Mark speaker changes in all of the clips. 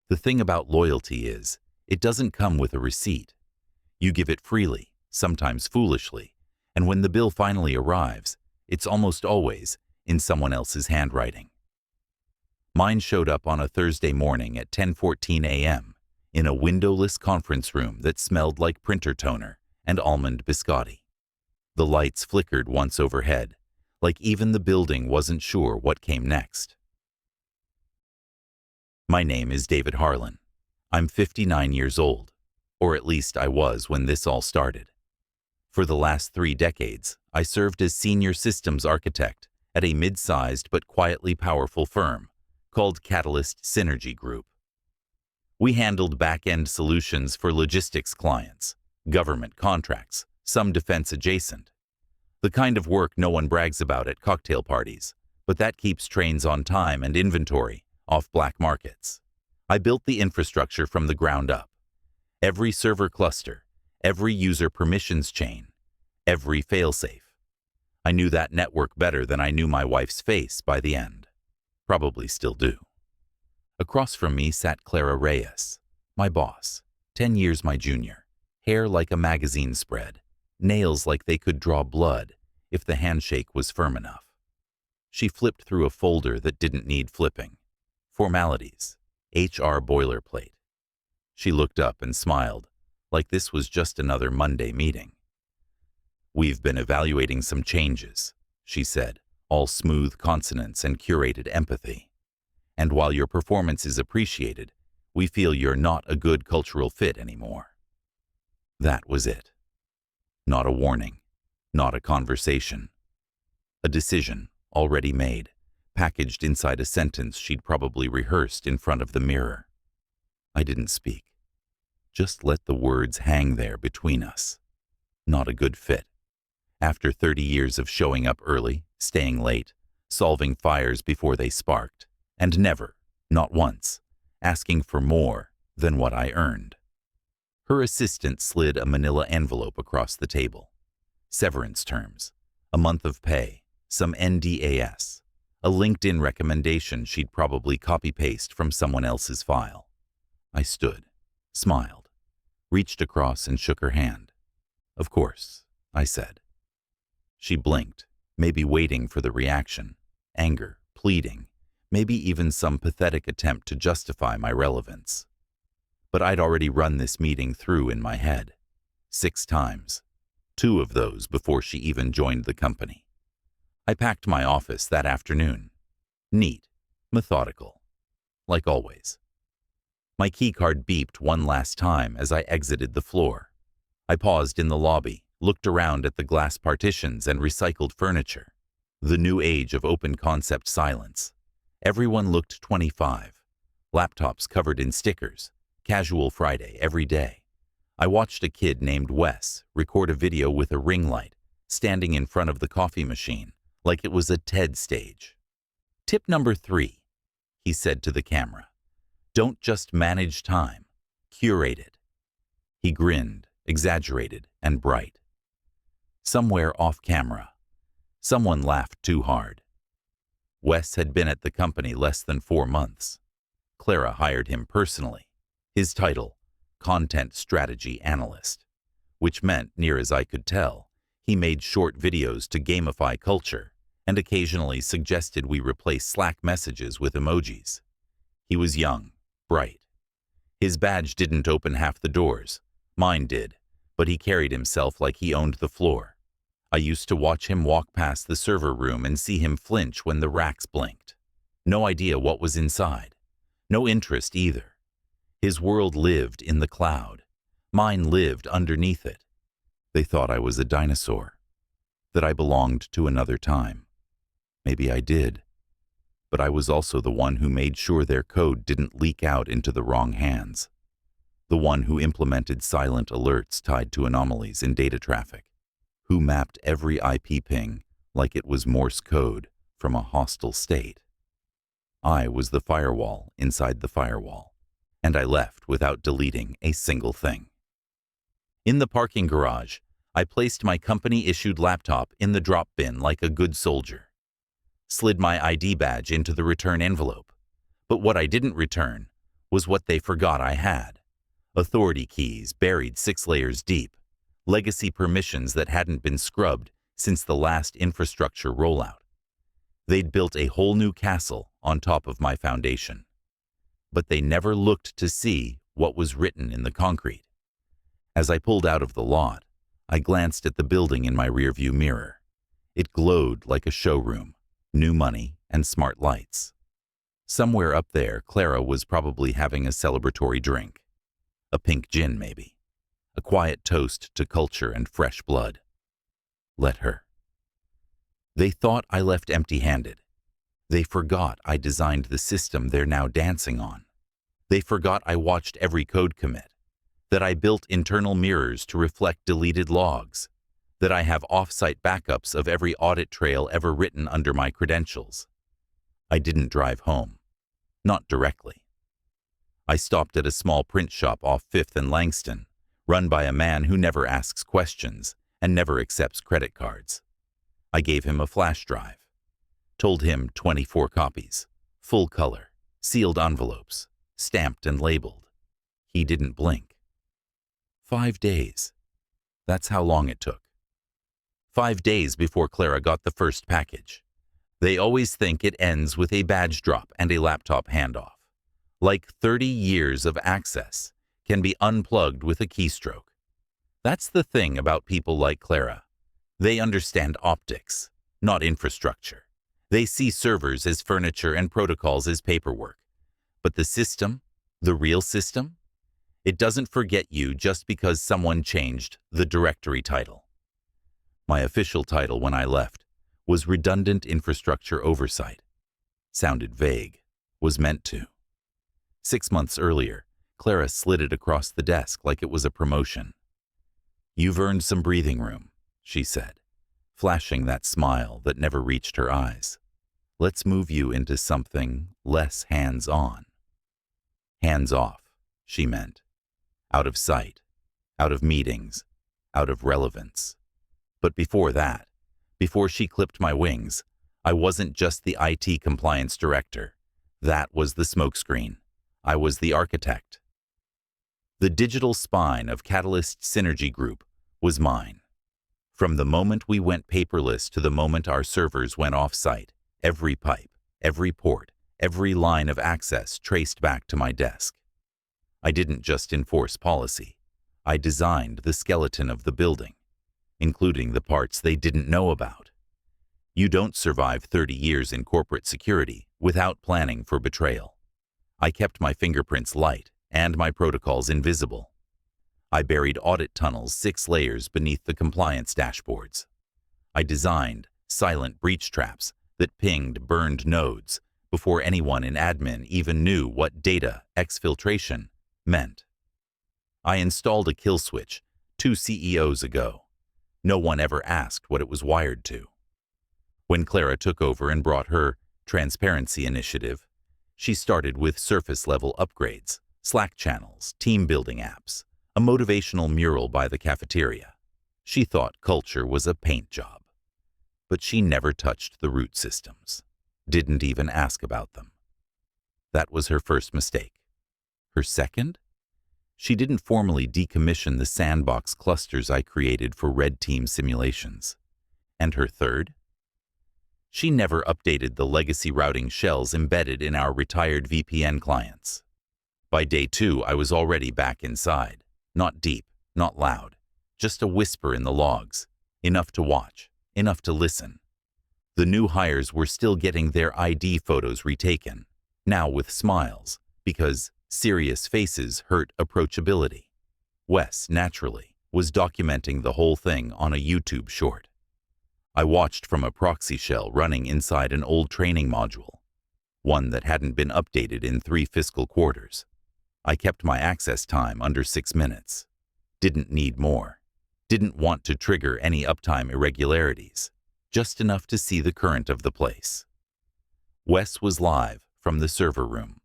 Speaker 1: The thing about loyalty is, it doesn't come with a receipt. You give it freely, sometimes foolishly, and when the bill finally arrives, it's almost always in someone else's handwriting. Mine showed up on a Thursday morning at 10:14 a.m. in a windowless conference room that smelled like printer toner and almond biscotti. The lights flickered once overhead, like even the building wasn't sure what came next. My name is David Harlan. I'm 59 years old, or at least I was when this all started. For the last 3 decades, I served as senior systems architect at a mid-sized but quietly powerful firm called Catalyst Synergy Group. We handled back-end solutions for logistics clients, government contracts, some defense adjacent. The kind of work no one brags about at cocktail parties, but that keeps trains on time and inventory off black markets. I built the infrastructure from the ground up. Every server cluster, every user permissions chain, every failsafe. I knew that network better than I knew my wife's face by the end. Probably still do. Across from me sat Clara Reyes, my boss, 10 years my junior, hair like a magazine spread, nails like they could draw blood if the handshake was firm enough. She flipped through a folder that didn't need flipping. Formalities, HR boilerplate. She looked up and smiled, like this was just another Monday meeting. "We've been evaluating some changes," she said, all smooth consonants and curated empathy. "And while your performance is appreciated, we feel you're not a good cultural fit anymore." That was it. Not a warning, not a conversation. A decision, already made, packaged inside a sentence she'd probably rehearsed in front of the mirror. I didn't speak. Just let the words hang there between us. Not a good fit. After 30 years of showing up early, staying late, solving fires before they sparked, and never, not once, asking for more than what I earned. Her assistant slid a manila envelope across the table. Severance terms, a month of pay, some NDAS, a LinkedIn recommendation she'd probably copy-paste from someone else's file. I stood, smiled, reached across and shook her hand. "Of course," I said. She blinked, maybe waiting for the reaction, anger, pleading, maybe even some pathetic attempt to justify my relevance. But I'd already run this meeting through in my head. 6 times. 2 of those before she even joined the company. I packed my office that afternoon. Neat, methodical, like always. My keycard beeped one last time as I exited the floor. I paused in the lobby, looked around at the glass partitions and recycled furniture. The new age of open-concept silence. Everyone looked 25. Laptops covered in stickers. Casual Friday every day. I watched a kid named Wes record a video with a ring light, standing in front of the coffee machine, like it was a TED stage. "Tip number 3, he said to the camera. "Don't just manage time. Curate it." He grinned, exaggerated and bright. Somewhere off camera, someone laughed too hard. Wes had been at the company less than 4 months. Clara hired him personally. His title, Content Strategy Analyst, which meant, near as I could tell, he made short videos to gamify culture and occasionally suggested we replace Slack messages with emojis. He was young, bright. His badge didn't open half the doors. Mine did, but he carried himself like he owned the floor. I used to watch him walk past the server room and see him flinch when the racks blinked. No idea what was inside. No interest either. His world lived in the cloud. Mine lived underneath it. They thought I was a dinosaur, that I belonged to another time. Maybe I did, but I was also the one who made sure their code didn't leak out into the wrong hands. The one who implemented silent alerts tied to anomalies in data traffic, who mapped every IP ping like it was Morse code from a hostile state. I was the firewall inside the firewall, and I left without deleting a single thing. In the parking garage, I placed my company-issued laptop in the drop bin like a good soldier, slid my ID badge into the return envelope. But what I didn't return was what they forgot I had. Authority keys buried 6 layers deep, legacy permissions that hadn't been scrubbed since the last infrastructure rollout. They'd built a whole new castle on top of my foundation. But they never looked to see what was written in the concrete. As I pulled out of the lot, I glanced at the building in my rearview mirror. It glowed like a showroom, new money and smart lights. Somewhere up there, Clara was probably having a celebratory drink. A pink gin, maybe. A quiet toast to culture and fresh blood. Let her. They thought I left empty-handed. They forgot I designed the system they're now dancing on. They forgot I watched every code commit, that I built internal mirrors to reflect deleted logs, that I have off-site backups of every audit trail ever written under my credentials. I didn't drive home. Not directly. I stopped at a small print shop off 5th and Langston, run by a man who never asks questions and never accepts credit cards. I gave him a flash drive. Told him 24 copies, full color, sealed envelopes, stamped and labeled. He didn't blink. 5 days. That's how long it took. 5 days before Clara got the first package. They always think it ends with a badge drop and a laptop handoff. Like 30 years of access can be unplugged with a keystroke. That's the thing about people like Clara. They understand optics, not infrastructure. They see servers as furniture and protocols as paperwork. But the system, the real system, it doesn't forget you just because someone changed the directory title. My official title when I left was Redundant Infrastructure Oversight. Sounded vague, was meant to. 6 months earlier, Clara slid it across the desk like it was a promotion. "You've earned some breathing room," she said, flashing that smile that never reached her eyes. "Let's move you into something less hands-on." Hands-off, she meant. Out of sight, out of meetings, out of relevance. But before that, before she clipped my wings, I wasn't just the IT compliance director. That was the smokescreen. I was the architect. The digital spine of Catalyst Synergy Group was mine. From the moment we went paperless to the moment our servers went off-site, every pipe, every port, every line of access traced back to my desk. I didn't just enforce policy. I designed the skeleton of the building, including the parts they didn't know about. You don't survive 30 years in corporate security without planning for betrayal. I kept my fingerprints light and my protocols invisible. I buried audit tunnels 6 layers beneath the compliance dashboards. I designed silent breach traps that pinged burned nodes before anyone in admin even knew what data exfiltration meant. I installed a kill switch 2 CEOs ago. No one ever asked what it was wired to. When Clara took over and brought her transparency initiative, she started with surface-level upgrades, Slack channels, team-building apps, a motivational mural by the cafeteria. She thought culture was a paint job. But she never touched the root systems, didn't even ask about them. That was her first mistake. Her second? She didn't formally decommission the sandbox clusters I created for red team simulations. And her third? She never updated the legacy routing shells embedded in our retired VPN clients. By day 2, I was already back inside. Not deep, not loud, just a whisper in the logs. Enough to watch, enough to listen. The new hires were still getting their ID photos retaken, now with smiles, because serious faces hurt approachability. Wes, naturally, was documenting the whole thing on a YouTube short. I watched from a proxy shell running inside an old training module, one that hadn't been updated in 3 fiscal quarters. I kept my access time under 6 minutes. Didn't need more. Didn't want to trigger any uptime irregularities. Just enough to see the current of the place. Wes was live from the server room.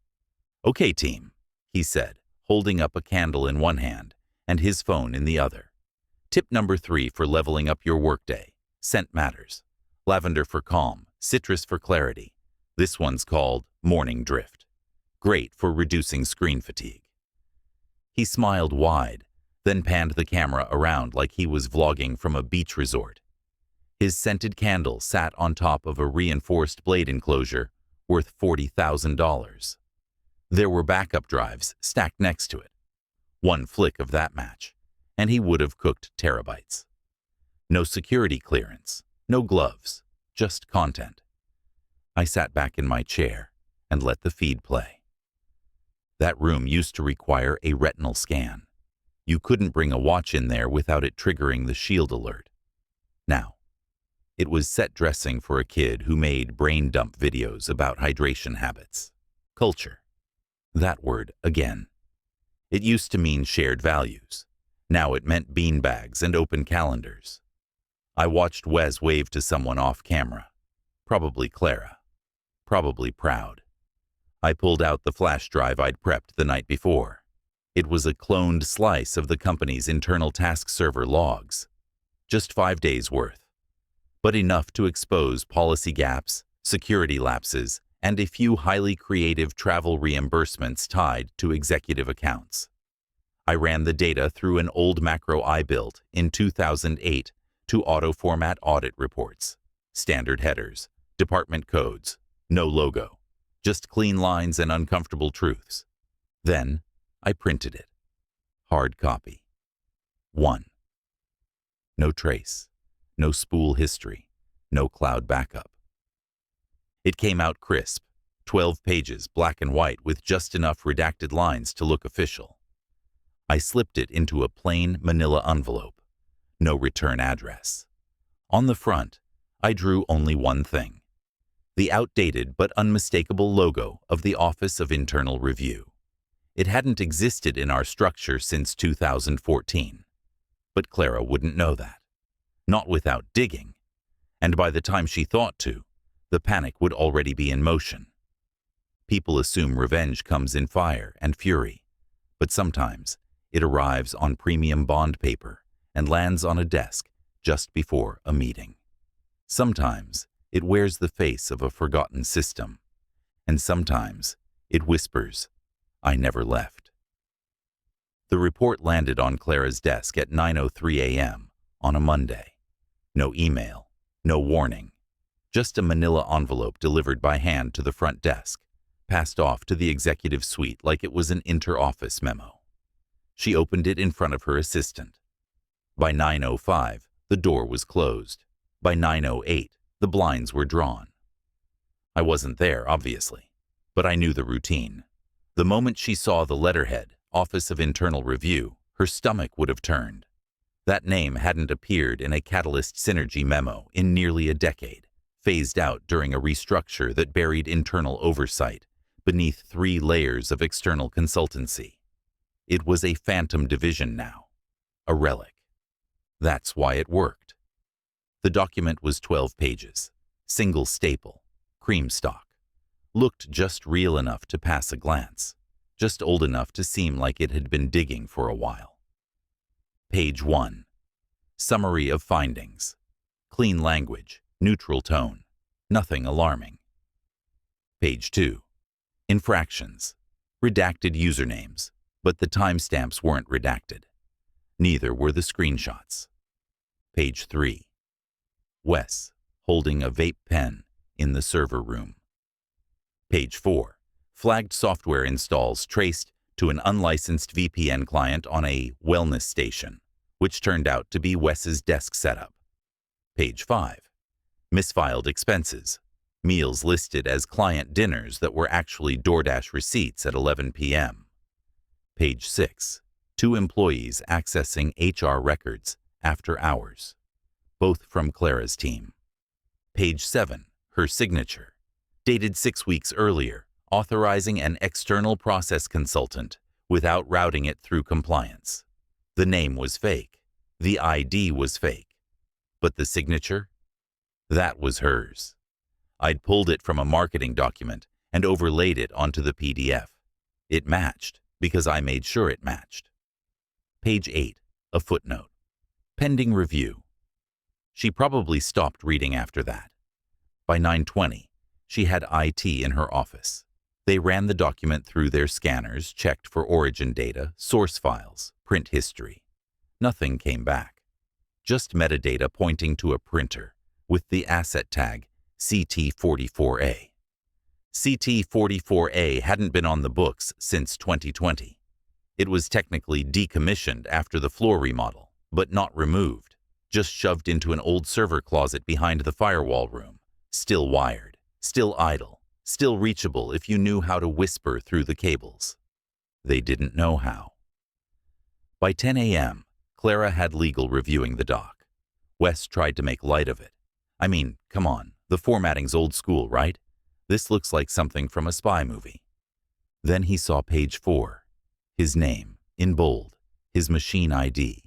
Speaker 1: "Okay, team," he said, holding up a candle in one hand and his phone in the other. "Tip number 3 for leveling up your workday. Scent matters. Lavender for calm, citrus for clarity. This one's called morning drift. Great for reducing screen fatigue. He smiled wide, then panned the camera around like he was vlogging from a beach resort. His scented candle sat on top of a reinforced blade enclosure worth $40,000. There were backup drives stacked next to it. One flick of that match, and he would have cooked terabytes. No security clearance, no gloves, just content. I sat back in my chair and let the feed play. That room used to require a retinal scan. You couldn't bring a watch in there without it triggering the shield alert. Now, it was set dressing for a kid who made brain dump videos about hydration habits. Culture. That word again. It used to mean shared values. Now it meant beanbags and open calendars. I watched Wes wave to someone off camera. Probably Clara. Probably proud. I pulled out the flash drive I'd prepped the night before. It was a cloned slice of the company's internal task server logs. Just 5 days worth. But enough to expose policy gaps, security lapses, and a few highly creative travel reimbursements tied to executive accounts. I ran the data through an old macro I built in 2008 to auto-format audit reports. Standard headers, department codes, no logo, just clean lines and uncomfortable truths. Then, I printed it. Hard copy. 1. No trace, no spool history, no cloud backup. It came out crisp, 12 pages, black and white, with just enough redacted lines to look official. I slipped it into a plain manila envelope. No return address. On the front, I drew only one thing: the outdated but unmistakable logo of the Office of Internal Review. It hadn't existed in our structure since 2014. But Clara wouldn't know that. Not without digging. And by the time she thought to, the panic would already be in motion. People assume revenge comes in fire and fury, but sometimes it arrives on premium bond paper and lands on a desk just before a meeting. Sometimes it wears the face of a forgotten system, and sometimes it whispers, "I never left." The report landed on Clara's desk at 9:03 a.m. on a Monday. No email, no warning. Just a manila envelope delivered by hand to the front desk, passed off to the executive suite like it was an inter-office memo. She opened it in front of her assistant. By 9:05, the door was closed. By 9:08, the blinds were drawn. I wasn't there, obviously, but I knew the routine. The moment she saw the letterhead, Office of Internal Review, her stomach would have turned. That name hadn't appeared in a Catalyst Synergy memo in nearly a decade, phased out during a restructure that buried internal oversight beneath 3 layers of external consultancy. It was a phantom division now, a relic. That's why it worked. The document was 12 pages, single staple, cream stock. Looked just real enough to pass a glance, just old enough to seem like it had been digging for a while. Page 1. Summary of findings. Clean language, neutral tone, nothing alarming. Page 2. Infractions. Redacted usernames, but the timestamps weren't redacted. Neither were the screenshots. Page 3. Wes, holding a vape pen in the server room. Page 4. Flagged software installs traced to an unlicensed VPN client on a wellness station, which turned out to be Wes's desk setup. Page 5. Misfiled expenses. Meals listed as client dinners that were actually DoorDash receipts at 11 p.m. Page 6. 2 employees accessing HR records after hours, both from Clara's team. Page 7. Her signature, dated 6 weeks earlier, authorizing an external process consultant without routing it through compliance. The name was fake. The ID was fake. But the signature? That was hers. I'd pulled it from a marketing document and overlaid it onto the PDF. It matched because I made sure it matched. Page 8. A footnote. Pending review. She probably stopped reading after that. By 9:20, she had IT in her office. They ran the document through their scanners, checked for origin data, source files, print history. Nothing came back. Just metadata pointing to a printer with the asset tag CT44A. CT44A hadn't been on the books since 2020. It was technically decommissioned after the floor remodel, but not removed, just shoved into an old server closet behind the firewall room, still wired, still idle, still reachable if you knew how to whisper through the cables. They didn't know how. By 10 a.m., Clara had legal reviewing the doc. Wes tried to make light of it. I mean, come on, the formatting's old school, right? This looks like something from a spy movie. Then he saw page 4. His name, in bold, his machine ID.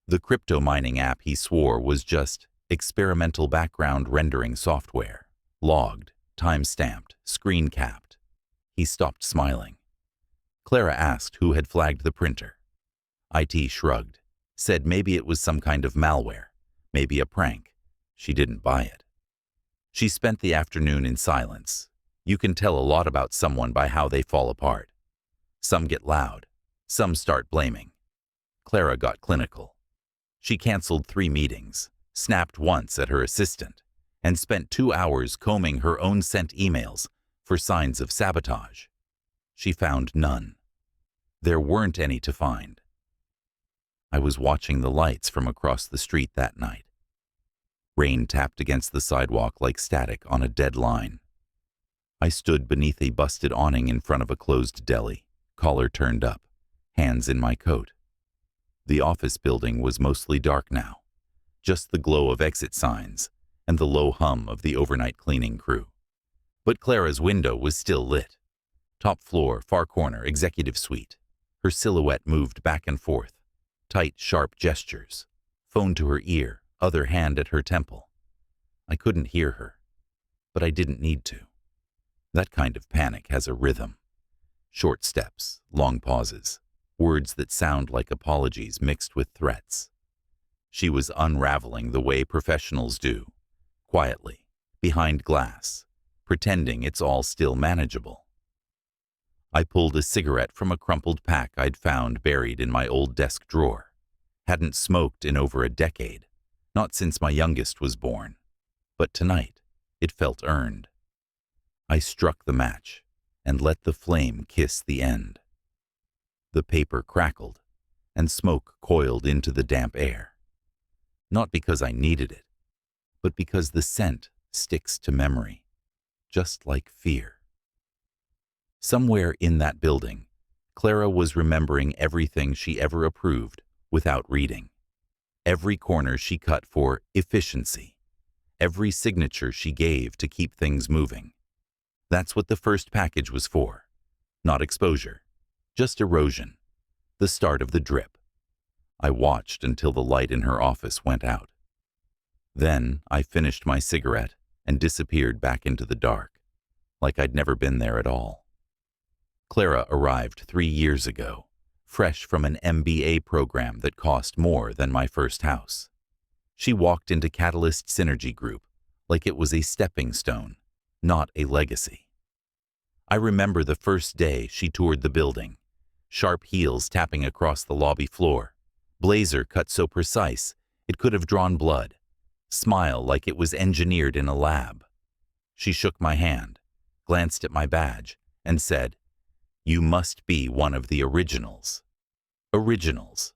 Speaker 1: The crypto mining app he swore was just experimental background rendering software. Logged, time-stamped, screen-capped. He stopped smiling. Clara asked who had flagged the printer. IT shrugged, said maybe it was some kind of malware, maybe a prank. She didn't buy it. She spent the afternoon in silence. You can tell a lot about someone by how they fall apart. Some get loud. Some start blaming. Clara got clinical. She canceled 3 meetings, snapped once at her assistant, and spent 2 hours combing her own sent emails for signs of sabotage. She found none. There weren't any to find. I was watching the lights from across the street that night. Rain tapped against the sidewalk like static on a dead line. I stood beneath a busted awning in front of a closed deli, collar turned up, hands in my coat. The office building was mostly dark now, just the glow of exit signs and the low hum of the overnight cleaning crew. But Clara's window was still lit. Top floor, far corner, executive suite. Her silhouette moved back and forth. Tight, sharp gestures. Phone to her ear, other hand at her temple. I couldn't hear her, but I didn't need to. That kind of panic has a rhythm. Short steps, long pauses, words that sound like apologies mixed with threats. She was unraveling the way professionals do, quietly, behind glass, pretending it's all still manageable. I pulled a cigarette from a crumpled pack I'd found buried in my old desk drawer. Hadn't smoked in over a decade, not since my youngest was born. But tonight, it felt earned. I struck the match and let the flame kiss the end. The paper crackled, and smoke coiled into the damp air. Not because I needed it, but because the scent sticks to memory, just like fear. Somewhere in that building, Clara was remembering everything she ever approved without reading. Every corner she cut for efficiency. Every signature she gave to keep things moving. That's what the first package was for. Not exposure, just erosion. The start of the drip. I watched until the light in her office went out. Then I finished my cigarette and disappeared back into the dark, like I'd never been there at all. Clara arrived 3 years ago, fresh from an MBA program that cost more than my first house. She walked into Catalyst Synergy Group like it was a stepping stone, not a legacy. I remember the first day she toured the building, sharp heels tapping across the lobby floor, blazer cut so precise it could have drawn blood, smile like it was engineered in a lab. She shook my hand, glanced at my badge, and said, "You must be one of the originals." Originals.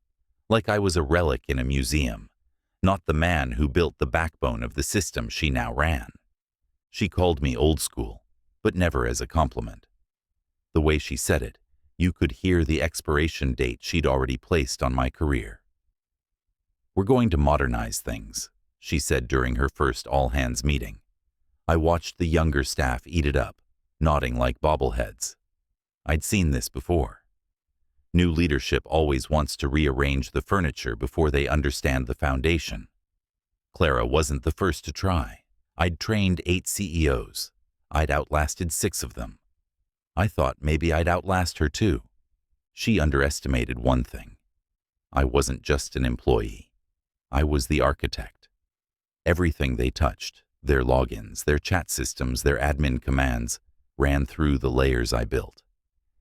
Speaker 1: Like I was a relic in a museum, not the man who built the backbone of the system she now ran. She called me old school, but never as a compliment. The way she said it, you could hear the expiration date she'd already placed on my career. "We're going to modernize things," she said during her first all-hands meeting. I watched the younger staff eat it up, nodding like bobbleheads. I'd seen this before. New leadership always wants to rearrange the furniture before they understand the foundation. Clara wasn't the first to try. I'd trained 8 CEOs. I'd outlasted 6 of them. I thought maybe I'd outlast her too. She underestimated one thing. I wasn't just an employee. I was the architect. Everything they touched, their logins, their chat systems, their admin commands, ran through the layers I built.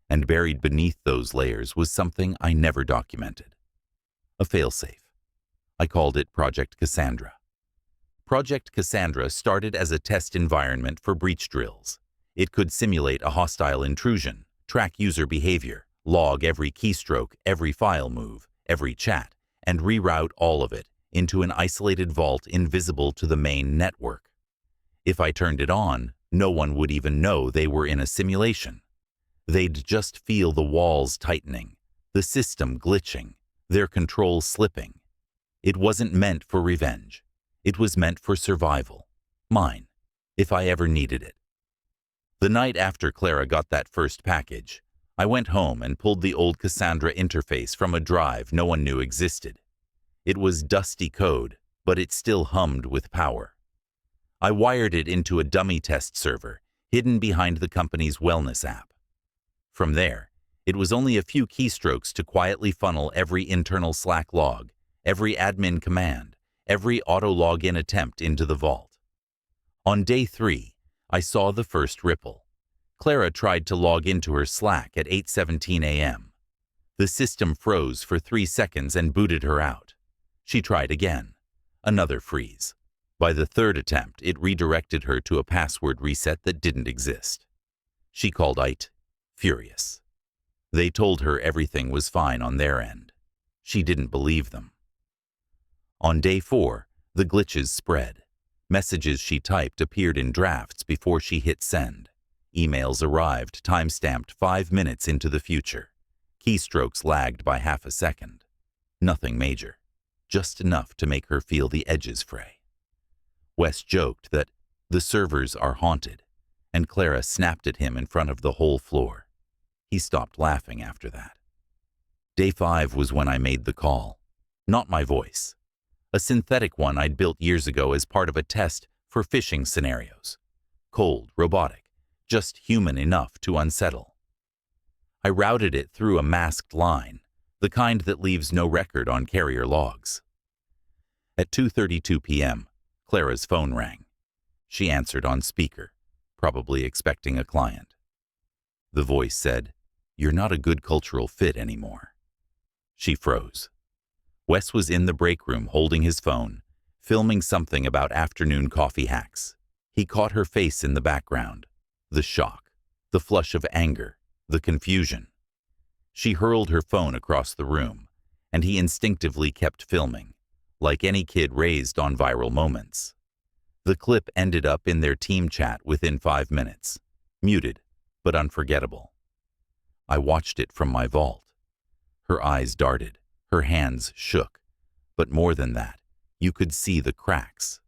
Speaker 1: And buried beneath those layers was something I never documented. A failsafe. I called it Project Cassandra. Project Cassandra started as a test environment for breach drills. It could simulate a hostile intrusion, track user behavior, log every keystroke, every file move, every chat, and reroute all of it into an isolated vault invisible to the main network. If I turned it on, no one would even know they were in a simulation. They'd just feel the walls tightening, the system glitching, their control slipping. It wasn't meant for revenge. It was meant for survival. Mine, if I ever needed it. The night after Clara got that first package, I went home and pulled the old Cassandra interface from a drive no one knew existed. It was dusty code, but it still hummed with power. I wired it into a dummy test server, hidden behind the company's wellness app. From there, it was only a few keystrokes to quietly funnel every internal Slack log, every admin command, every auto-login attempt into the vault. On day 3, I saw the first ripple. Clara tried to log into her Slack at 8:17 a.m. The system froze for 3 seconds and booted her out. She tried again. Another freeze. By the third attempt, it redirected her to a password reset that didn't exist. She called IT, furious. They told her everything was fine on their end. She didn't believe them. On day 4, the glitches spread. Messages she typed appeared in drafts before she hit send. Emails arrived time-stamped 5 minutes into the future. Keystrokes lagged by half a second. Nothing major, just enough to make her feel the edges fray. Wes joked that the servers are haunted, and Clara snapped at him in front of the whole floor. He stopped laughing after that. Day 5 was when I made the call. Not my voice. A synthetic one I'd built years ago as part of a test for phishing scenarios. Cold, robotic, just human enough to unsettle. I routed it through a masked line, the kind that leaves no record on carrier logs. At 2:32 p.m., Clara's phone rang. She answered on speaker, probably expecting a client. The voice said, "You're not a good cultural fit anymore." She froze. Wes was in the break room holding his phone, filming something about afternoon coffee hacks. He caught her face in the background. The shock, the flush of anger, the confusion. She hurled her phone across the room, and he instinctively kept filming, like any kid raised on viral moments. The clip ended up in their team chat within 5 minutes, muted, but unforgettable. I watched it from my vault. Her eyes darted, her hands shook, but more than that, you could see the cracks.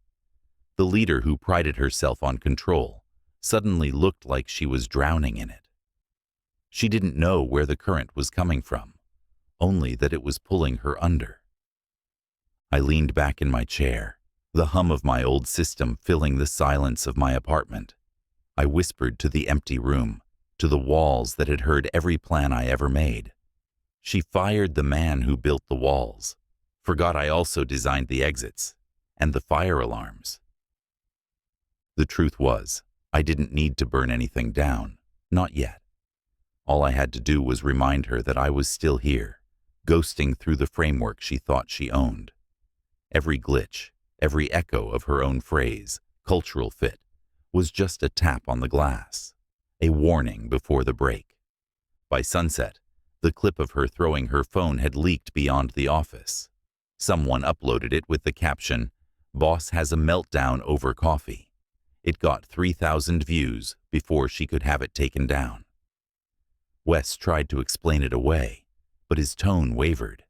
Speaker 1: The leader who prided herself on control suddenly looked like she was drowning in it. She didn't know where the current was coming from, only that it was pulling her under. I leaned back in my chair, the hum of my old system filling the silence of my apartment. I whispered to the empty room, to the walls that had heard every plan I ever made. She fired the man who built the walls, forgot I also designed the exits and the fire alarms. The truth was, I didn't need to burn anything down, not yet. All I had to do was remind her that I was still here, ghosting through the framework she thought she owned. Every glitch, every echo of her own phrase, cultural fit, was just a tap on the glass, a warning before the break. By sunset, the clip of her throwing her phone had leaked beyond the office. Someone uploaded it with the caption, "Boss has a meltdown over coffee." It got 3,000 views before she could have it taken down. Wes tried to explain it away, but his tone wavered.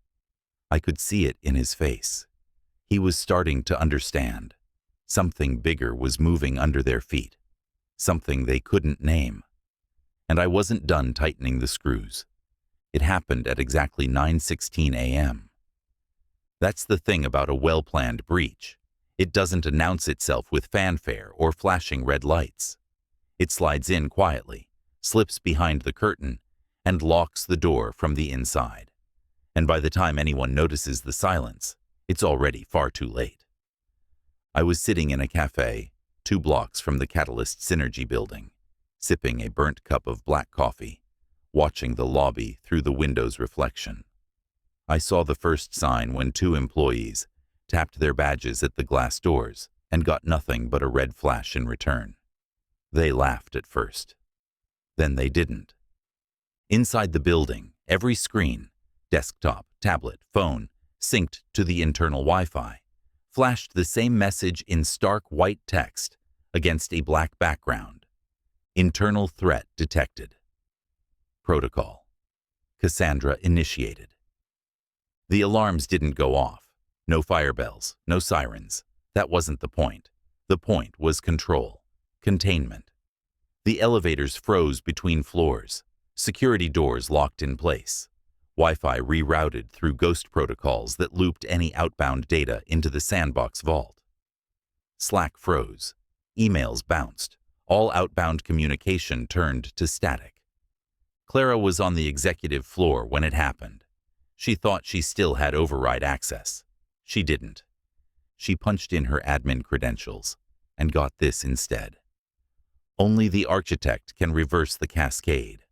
Speaker 1: I could see it in his face. He was starting to understand. Something bigger was moving under their feet, something they couldn't name. And I wasn't done tightening the screws. It happened at exactly 9:16 a.m. That's the thing about a well-planned breach. It doesn't announce itself with fanfare or flashing red lights. It slides in quietly, slips behind the curtain, and locks the door from the inside. And by the time anyone notices the silence, it's already far too late. I was sitting in a cafe, 2 blocks from the Catalyst Synergy building, sipping a burnt cup of black coffee, watching the lobby through the window's reflection. I saw the first sign when 2 employees tapped their badges at the glass doors and got nothing but a red flash in return. They laughed at first. Then they didn't. Inside the building, every screen, desktop, tablet, phone, synced to the internal Wi-Fi, flashed the same message in stark white text against a black background. Internal threat detected. Protocol. Cassandra initiated. The alarms didn't go off. No fire bells, no sirens. That wasn't the point. The point was control, containment. The elevators froze between floors, security doors locked in place, Wi-Fi rerouted through ghost protocols that looped any outbound data into the sandbox vault. Slack froze, emails bounced, all outbound communication turned to static. Clara was on the executive floor when it happened. She thought she still had override access. She didn't. She punched in her admin credentials and got this instead. Only the architect can reverse the cascade.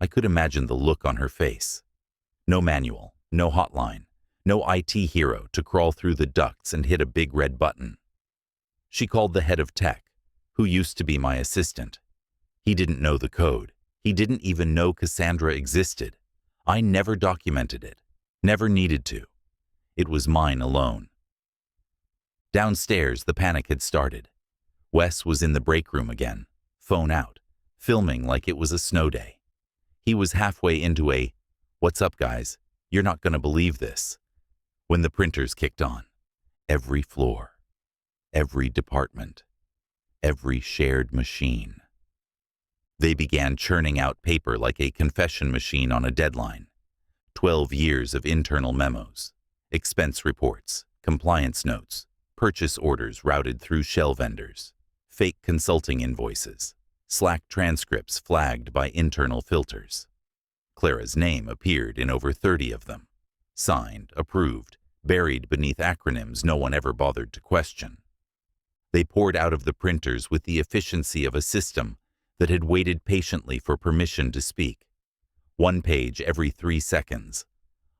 Speaker 1: I could imagine the look on her face. No manual, no hotline, no IT hero to crawl through the ducts and hit a big red button. She called the head of tech, who used to be my assistant. He didn't know the code. He didn't even know Cassandra existed. I never documented it, never needed to. It was mine alone. Downstairs, the panic had started. Wes was in the break room again, phone out, filming like it was a snow day. He was halfway into a, "What's up, guys? You're not going to believe this," when the printers kicked on. Every floor, every department, every shared machine. They began churning out paper like a confession machine on a deadline. 12 years of internal memos, expense reports, compliance notes, purchase orders routed through shell vendors, fake consulting invoices, Slack transcripts flagged by internal filters. Clara's name appeared in over 30 of them, signed, approved, buried beneath acronyms no one ever bothered to question. They poured out of the printers with the efficiency of a system that had waited patiently for permission to speak. 1 page every 3 seconds,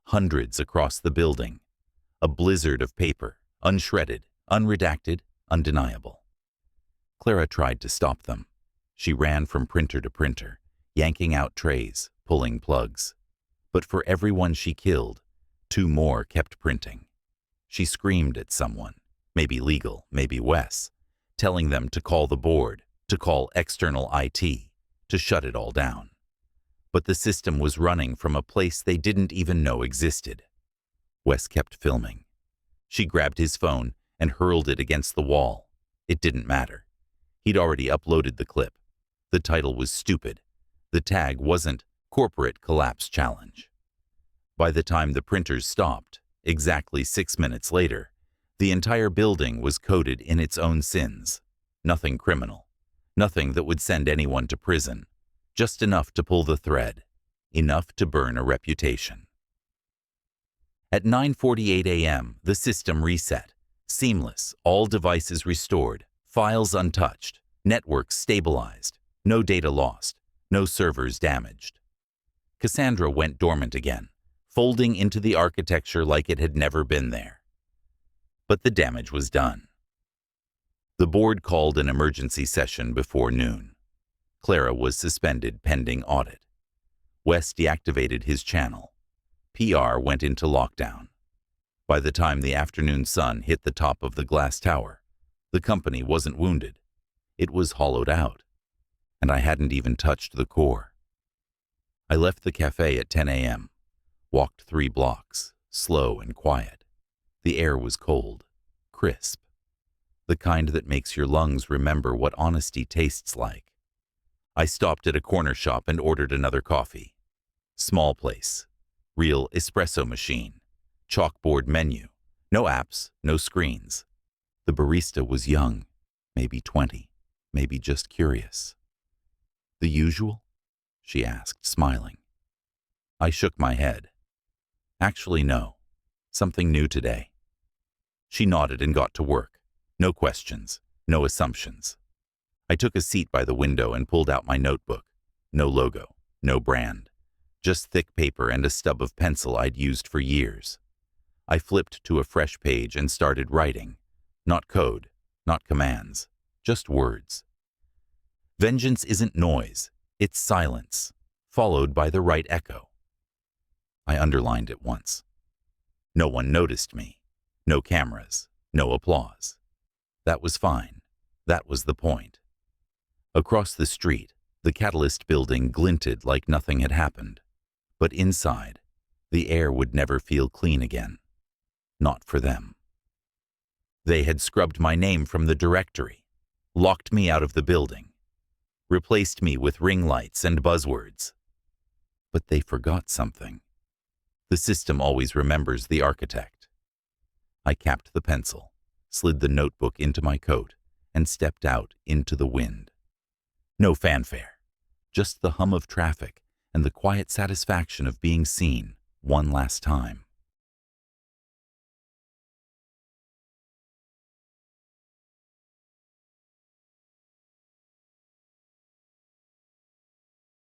Speaker 1: hundreds across the building, a blizzard of paper, unshredded, unredacted, undeniable. Clara tried to stop them. She ran from printer to printer, yanking out trays, pulling plugs. But for every one she killed, 2 more kept printing. She screamed at someone, maybe legal, maybe Wes, telling them to call the board, to call external IT, to shut it all down. But the system was running from a place they didn't even know existed. Wes kept filming. She grabbed his phone and hurled it against the wall. It didn't matter. He'd already uploaded the clip. The title was stupid. The tag wasn't Corporate Collapse Challenge. By the time the printers stopped, exactly 6 minutes later, the entire building was coated in its own sins. Nothing criminal. Nothing that would send anyone to prison. Just enough to pull the thread. Enough to burn a reputation. At 9:48 a.m., the system reset. Seamless, all devices restored, files untouched, networks stabilized, no data lost, no servers damaged. Cassandra went dormant again, folding into the architecture like it had never been there. But the damage was done. The board called an emergency session before noon. Clara was suspended pending audit. Wes deactivated his channel. PR went into lockdown. By the time the afternoon sun hit the top of the glass tower, the company wasn't wounded. It was hollowed out. And I hadn't even touched the core. I left the cafe at 10 a.m., walked 3 blocks, slow and quiet. The air was cold, crisp, the kind that makes your lungs remember what honesty tastes like. I stopped at a corner shop and ordered another coffee. Small place, real espresso machine, chalkboard menu, no apps, no screens. The barista was young, maybe 20, maybe just curious. "The usual?" she asked, smiling. I shook my head. "Actually, no. Something new today." She nodded and got to work. No questions, no assumptions. I took a seat by the window and pulled out my notebook. No logo, no brand, just thick paper and a stub of pencil I'd used for years. I flipped to a fresh page and started writing. Not code, not commands, just words. Vengeance isn't noise, it's silence, followed by the right echo. I underlined it once. No one noticed me. No cameras, no applause. That was fine. That was the point. Across the street, the Catalyst building glinted like nothing had happened. But inside, the air would never feel clean again. Not for them. They had scrubbed my name from the directory, locked me out of the building, replaced me with ring lights and buzzwords. But they forgot something. The system always remembers the architect. I capped the pencil, slid the notebook into my coat, and stepped out into the wind. No fanfare, just the hum of traffic and the quiet satisfaction of being seen one last time.